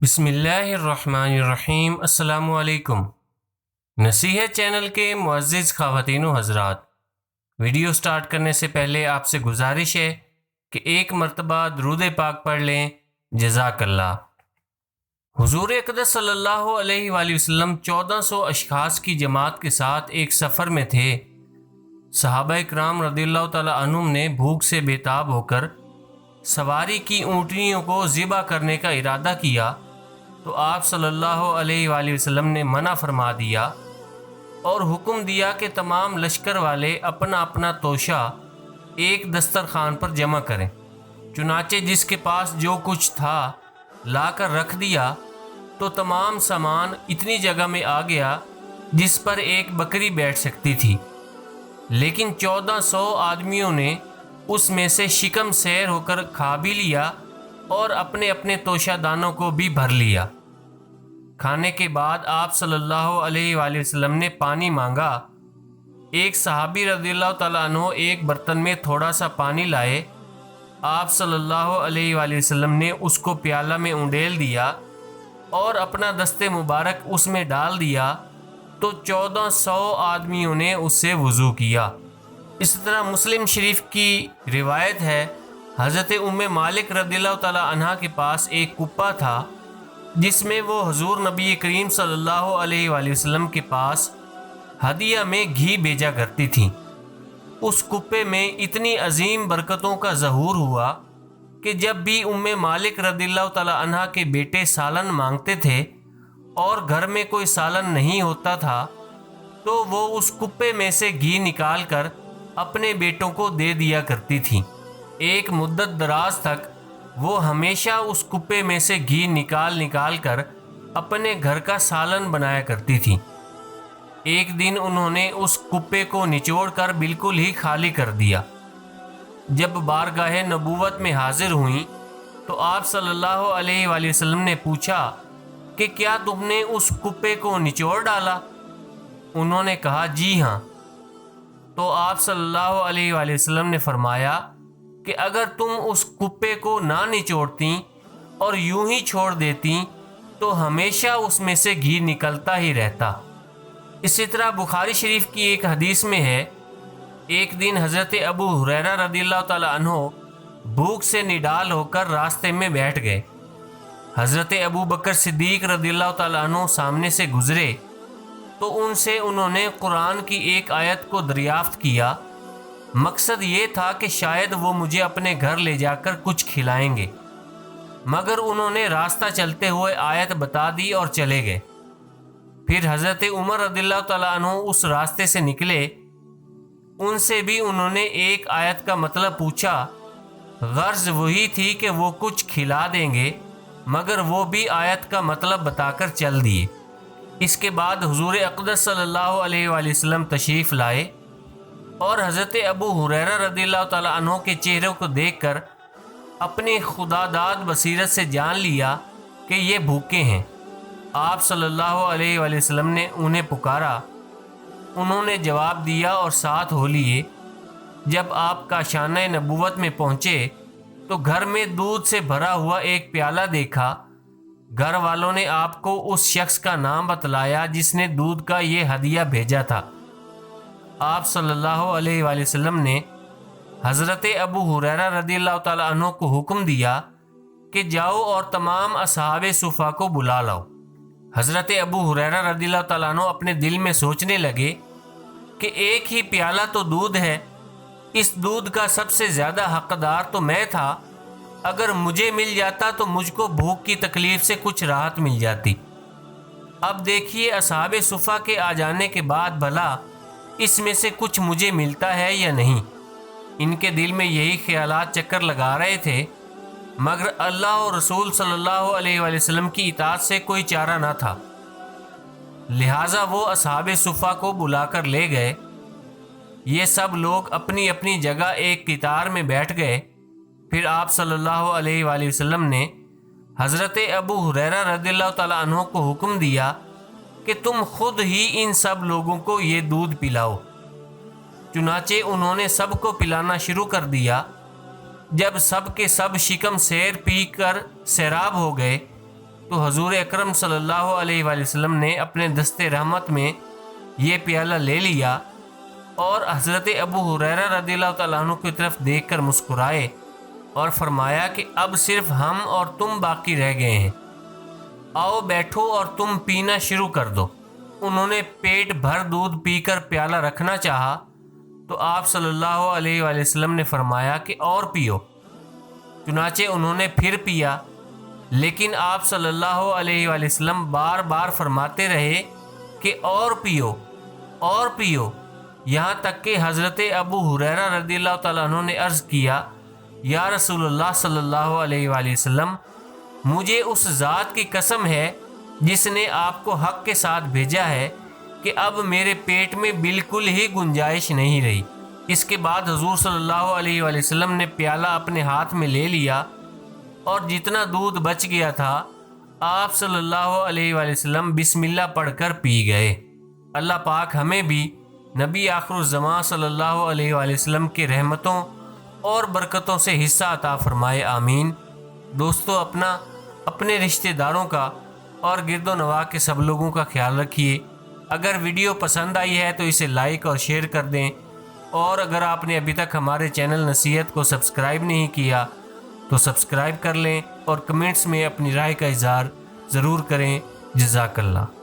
بسم اللہ الرحمن الرحیم۔ السلام علیکم۔ نصیحت چینل کے معزز خواتین و حضرات، ویڈیو سٹارٹ کرنے سے پہلے آپ سے گزارش ہے کہ ایک مرتبہ درود پاک پڑھ لیں۔ جزاک اللہ۔ حضور اقدس صلی اللہ علیہ وآلہ وسلم 1400 اشخاص کی جماعت کے ساتھ ایک سفر میں تھے۔ صحابہ کرام رضی اللہ تعالی عنہم نے بھوک سے بے تاب ہو کر سواری کی اونٹنیوں کو ذبح کرنے کا ارادہ کیا تو آپ صلی اللہ علیہ وآلہ وسلم نے منع فرما دیا اور حکم دیا کہ تمام لشکر والے اپنا اپنا توشہ ایک دسترخوان پر جمع کریں۔ چنانچہ جس کے پاس جو کچھ تھا لا کر رکھ دیا تو تمام سامان اتنی جگہ میں آ گیا جس پر ایک بکری بیٹھ سکتی تھی، لیکن 1400 آدمیوں نے اس میں سے شکم سیر ہو کر کھا بھی لیا اور اپنے اپنے توشہ دانوں کو بھی بھر لیا۔ کھانے کے بعد آپ صلی اللہ علیہ وآلہ وسلم نے پانی مانگا۔ ایک صحابی رضی اللہ تعالیٰ عنہ ایک برتن میں تھوڑا سا پانی لائے۔ آپ صلی اللہ علیہ وآلہ وسلم نے اس کو پیالہ میں انڈیل دیا اور اپنا دست مبارک اس میں ڈال دیا تو 1400 آدمیوں نے اس سے وضو کیا۔ اس طرح مسلم شریف کی روایت ہے، حضرت ام مالک رضی اللہ تعالیٰ عنہ کے پاس ایک کپا تھا جس میں وہ حضور نبی کریم صلی اللہ علیہ وآلہ وسلم کے پاس ہدیہ میں گھی بھیجا کرتی تھیں۔ اس کپے میں اتنی عظیم برکتوں کا ظہور ہوا کہ جب بھی ام مالک رضی اللہ تعالیٰ عنہ کے بیٹے سالن مانگتے تھے اور گھر میں کوئی سالن نہیں ہوتا تھا تو وہ اس کپے میں سے گھی نکال کر اپنے بیٹوں کو دے دیا کرتی تھیں۔ ایک مدت دراز تک وہ ہمیشہ اس کپے میں سے گھی نکال کر اپنے گھر کا سالن بنایا کرتی تھیں۔ ایک دن انہوں نے اس کپے کو نچوڑ کر بالکل ہی خالی کر دیا۔ جب بارگاہ نبوت میں حاضر ہوئیں تو آپ صلی اللہ علیہ وآلہ وسلم نے پوچھا کہ کیا تم نے اس کپے کو نچوڑ ڈالا؟ انہوں نے کہا جی ہاں۔ تو آپ صلی اللہ علیہ وآلہ وسلم نے فرمایا کہ اگر تم اس کپے کو نہ نچوڑتی اور یوں ہی چھوڑ دیتی تو ہمیشہ اس میں سے گھی نکلتا ہی رہتا۔ اسی طرح بخاری شریف کی ایک حدیث میں ہے، ایک دن حضرت ابو ہریرہ رضی اللہ تعالیٰ عنہ بھوک سے نڈال ہو کر راستے میں بیٹھ گئے۔ حضرت ابو بکر صدیق رضی اللہ تعالیٰ عنہ سامنے سے گزرے تو ان سے انہوں نے قرآن کی ایک آیت کو دریافت کیا۔ مقصد یہ تھا کہ شاید وہ مجھے اپنے گھر لے جا کر کچھ کھلائیں گے، مگر انہوں نے راستہ چلتے ہوئے آیت بتا دی اور چلے گئے۔ پھر حضرت عمر رضی اللہ تعالیٰ عنہ اس راستے سے نکلے، ان سے بھی انہوں نے ایک آیت کا مطلب پوچھا۔ غرض وہی تھی کہ وہ کچھ کھلا دیں گے، مگر وہ بھی آیت کا مطلب بتا کر چل دیے۔ اس کے بعد حضور اقدس صلی اللہ علیہ وآلہ وسلم تشریف لائے اور حضرت ابو ہریرہ رضی اللہ تعالیٰ عنہ کے چہروں کو دیکھ کر اپنی خدا داد بصیرت سے جان لیا کہ یہ بھوکے ہیں۔ آپ صلی اللہ علیہ وآلہ وسلم نے انہیں پکارا، انہوں نے جواب دیا اور ساتھ ہو لیے۔ جب آپ کاشانہ نبوت میں پہنچے تو گھر میں دودھ سے بھرا ہوا ایک پیالہ دیکھا۔ گھر والوں نے آپ کو اس شخص کا نام بتلایا جس نے دودھ کا یہ ہدیہ بھیجا تھا۔ آپ صلی اللہ علیہ وآلہ وسلم نے حضرت ابو ہریرہ رضی اللہ تعالیٰ عنہ کو حکم دیا کہ جاؤ اور تمام اصحاب صفا کو بلا لاؤ۔ حضرت ابو ہریرہ رضی اللہ تعالیٰ عنہ اپنے دل میں سوچنے لگے کہ ایک ہی پیالہ تو دودھ ہے، اس دودھ کا سب سے زیادہ حقدار تو میں تھا، اگر مجھے مل جاتا تو مجھ کو بھوک کی تکلیف سے کچھ راحت مل جاتی۔ اب دیکھیے اصحاب صفا کے آ جانے کے بعد بھلا اس میں سے کچھ مجھے ملتا ہے یا نہیں۔ ان کے دل میں یہی خیالات چکر لگا رہے تھے، مگر اللہ اور رسول صلی اللہ علیہ وآلہ وسلم کی اطاعت سے کوئی چارہ نہ تھا، لہٰذا وہ اصحاب صفا کو بلا کر لے گئے۔ یہ سب لوگ اپنی اپنی جگہ ایک قطار میں بیٹھ گئے۔ پھر آپ صلی اللہ علیہ وآلہ وسلم نے حضرت ابو ہریرہ رضی اللہ تعالیٰ عنہ کو حکم دیا کہ تم خود ہی ان سب لوگوں کو یہ دودھ پلاؤ۔ چنانچہ انہوں نے سب کو پلانا شروع کر دیا۔ جب سب کے سب شکم سیر پی کر سیراب ہو گئے تو حضور اکرم صلی اللہ علیہ وآلہ وسلم نے اپنے دست رحمت میں یہ پیالہ لے لیا اور حضرت ابو ہریرہ رضی اللہ تعالیٰ عنہ کی طرف دیکھ کر مسکرائے اور فرمایا کہ اب صرف ہم اور تم باقی رہ گئے ہیں، آؤ بیٹھو اور تم پینا شروع کر دو۔ انہوں نے پیٹ بھر دودھ پی کر پیالہ رکھنا چاہا تو آپ صلی اللہ علیہ وآلہ وسلم نے فرمایا کہ اور پیو۔ چنانچہ انہوں نے پھر پیا، لیکن آپ صلی اللہ علیہ وآلہ وسلم بار بار فرماتے رہے کہ اور پیو اور پیو، یہاں تک کہ حضرت ابو ہریرہ رضی اللہ تعالیٰ عنہ نے عرض کیا، یا رسول اللہ صلی اللہ علیہ وآلہ وسلم، مجھے اس ذات کی قسم ہے جس نے آپ کو حق کے ساتھ بھیجا ہے کہ اب میرے پیٹ میں بالکل ہی گنجائش نہیں رہی۔ اس کے بعد حضور صلی اللہ علیہ وآلہ وسلم نے پیالہ اپنے ہاتھ میں لے لیا اور جتنا دودھ بچ گیا تھا آپ صلی اللہ علیہ وآلہ وسلم بسم اللہ پڑھ کر پی گئے۔ اللہ پاک ہمیں بھی نبی آخر الزمان صلی اللہ علیہ وآلہ وسلم کے رحمتوں اور برکتوں سے حصہ عطا فرمائے، آمین۔ دوستو، اپنے رشتہ داروں کا اور گرد و نواح کے سب لوگوں کا خیال رکھیے۔ اگر ویڈیو پسند آئی ہے تو اسے لائک اور شیئر کر دیں، اور اگر آپ نے ابھی تک ہمارے چینل نصیحت کو سبسکرائب نہیں کیا تو سبسکرائب کر لیں اور کمنٹس میں اپنی رائے کا اظہار ضرور کریں۔ جزاک اللہ۔